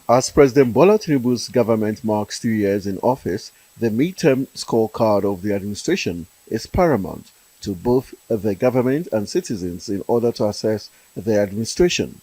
As President Bola Tinubu's government marks 2 years in office, the midterm scorecard of the administration is paramount to both the government and citizens in order to assess the administration.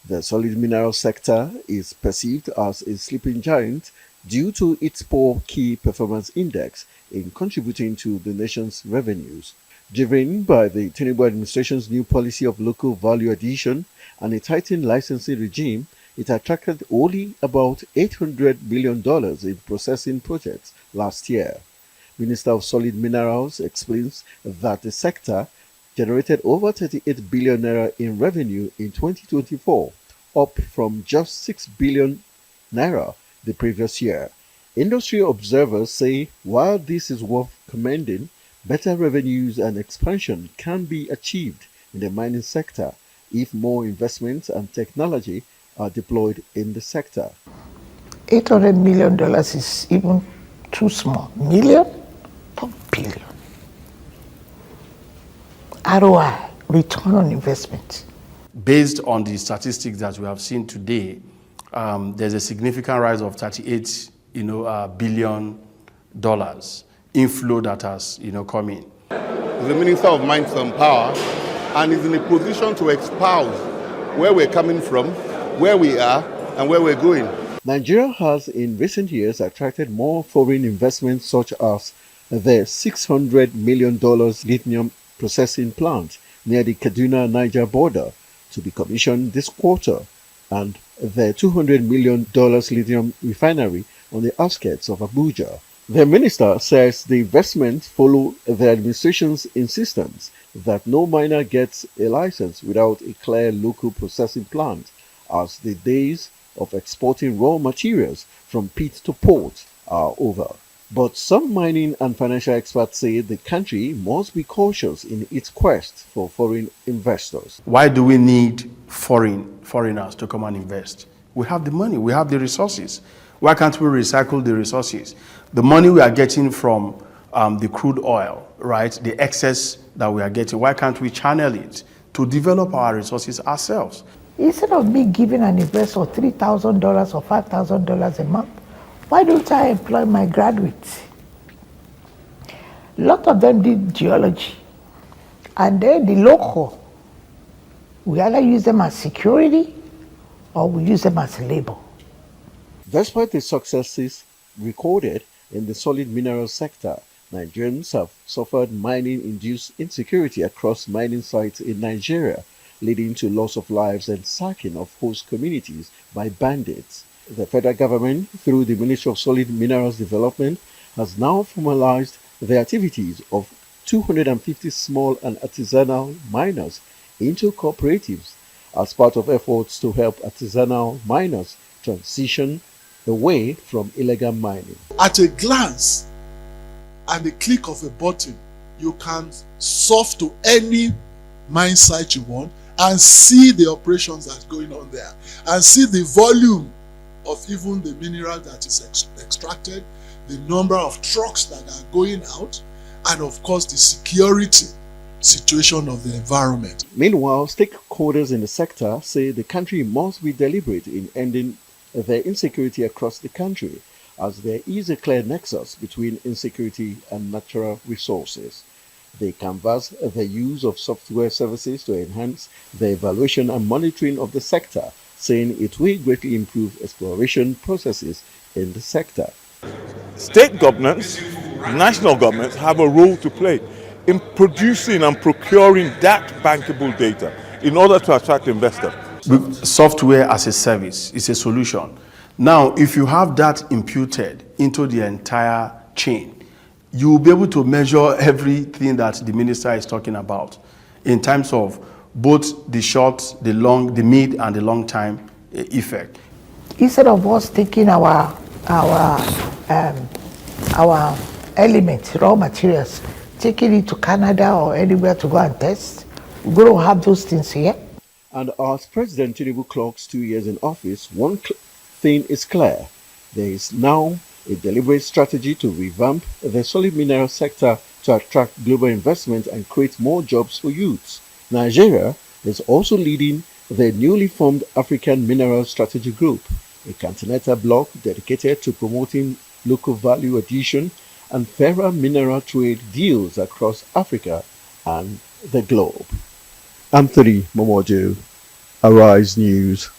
The solid mineral sector is perceived as a sleeping giant due to its poor key performance index in contributing to the nation's revenues. Driven by the Tinubu administration's new policy of local value addition and a tightened licensing regime, it attracted only about $800 billion in processing projects last year. Minister of Solid Minerals explains that the sector generated over 38 billion naira in revenue in 2024, up from just 6 billion naira the previous year. Industry observers say while this is worth commending, better revenues and expansion can be achieved in the mining sector if more investments and technology are deployed in the sector. $800 million is even too small. Million? Not billion. ROI, return on investment. Based on the statistics that we have seen today, there's a significant rise of 38, billion dollars inflow that has, come in. The Minister of Mines and Power, and is in a position to espouse where we're coming from, where we are, and where we're going. Nigeria has in recent years attracted more foreign investments such as the $600 million lithium processing plant near the Kaduna-Niger border to be commissioned this quarter and the $200 million lithium refinery on the outskirts of Abuja. The minister says the investments follow the administration's insistence that no miner gets a license without a clear local processing plant, as the days of exporting raw materials from pit to port are over. But some mining and financial experts say the country must be cautious in its quest for foreign investors. Why do we need foreigners to come and invest? We have the money, we have the resources. Why can't we recycle the resources? The money we are getting from the crude oil, right, the excess that we are getting, why can't we channel it to develop our resources ourselves? Instead of me giving an investor $3,000 or $5,000 a month, why don't I employ my graduates? A lot of them did geology, and then the local, we either use them as security or we use them as labor. Despite the successes recorded in the solid mineral sector, Nigerians have suffered mining-induced insecurity across mining sites in Nigeria, leading to loss of lives and sacking of host communities by bandits. The federal government, through the Ministry of Solid Minerals Development, has now formalized the activities of 250 small and artisanal miners into cooperatives as part of efforts to help artisanal miners transition away from illegal mining. At a glance and a click of a button, you can surf to any mine site you want and see the operations that's going on there and see the volume of even the mineral that is extracted, the number of trucks that are going out, and of course the security situation of the environment. Meanwhile, stakeholders in the sector say the country must be deliberate in ending the insecurity across the country, as there is a clear nexus between insecurity and natural resources. They canvass the use of software services to enhance the evaluation and monitoring of the sector, saying it will greatly improve exploration processes in the sector. State governments, national governments have a role to play in producing and procuring that bankable data in order to attract investors. Software as a service is a solution. Now, if you have that imputed into the entire chain, you will be able to measure everything that the minister is talking about in terms of both the short, the long, the mid, and the long time effect. Instead of us taking our elements, raw materials, taking it to Canada or anywhere to go and test, we're going to have those things here. And as President Tinubu clocks 2 years in office, one thing is clear. There is now a deliberate strategy to revamp the solid mineral sector to attract global investment and create more jobs for youths. Nigeria is also leading the newly formed African Mineral Strategy Group, a continental bloc dedicated to promoting local value addition and fairer mineral trade deals across Africa and the globe. Anthony Momodu, Arise News.